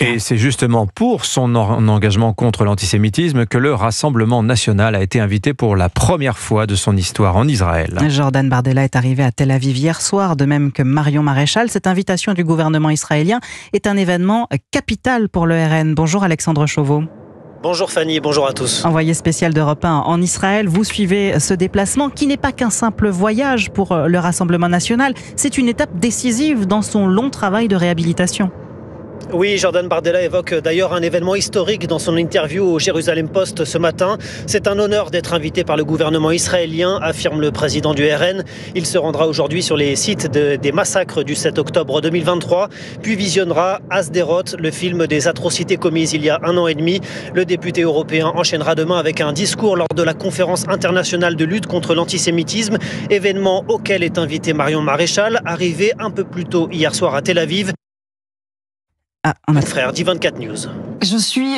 Et c'est justement pour son engagement contre l'antisémitisme que le Rassemblement national a été invité pour la première fois de son histoire en Israël. Jordan Bardella est arrivé à Tel Aviv hier soir, de même que Marion Maréchal. Cette invitation du gouvernement israélien est un événement capital pour le RN. Bonjour Alexandre Chauveau. Bonjour Fanny, bonjour à tous. Envoyé spécial d'Europe 1 en Israël, vous suivez ce déplacement qui n'est pas qu'un simple voyage pour le Rassemblement national, c'est une étape décisive dans son long travail de réhabilitation. Oui, Jordan Bardella évoque d'ailleurs un événement historique dans son interview au Jérusalem Post ce matin. C'est un honneur d'être invité par le gouvernement israélien, affirme le président du RN. Il se rendra aujourd'hui sur les sites des massacres du 7 octobre 2023, puis visionnera Asderot, le film des atrocités commises il y a 1 an et demi. Le député européen enchaînera demain avec un discours lors de la conférence internationale de lutte contre l'antisémitisme, événement auquel est invité Marion Maréchal, arrivé un peu plus tôt hier soir à Tel Aviv. Frère d'I24 News. Je suis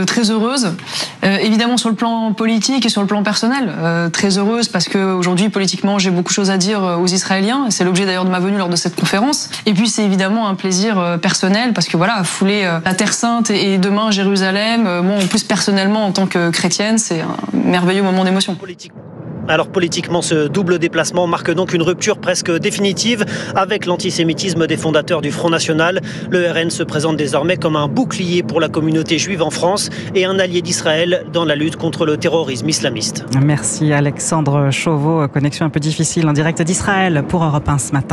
très heureuse, évidemment sur le plan politique et sur le plan personnel. Très heureuse parce qu'aujourd'hui, politiquement, j'ai beaucoup de choses à dire aux Israéliens. C'est l'objet d'ailleurs de ma venue lors de cette conférence. Et puis c'est évidemment un plaisir personnel parce que voilà, fouler la Terre Sainte et demain Jérusalem, moi en plus personnellement en tant que chrétienne, c'est un merveilleux moment d'émotion. Alors politiquement, ce double déplacement marque donc une rupture presque définitive avec l'antisémitisme des fondateurs du Front National. Le RN se présente désormais comme un bouclier pour la communauté juive en France et un allié d'Israël dans la lutte contre le terrorisme islamiste. Merci Alexandre Chauveau. Connexion un peu difficile en direct d'Israël pour Europe 1 ce matin.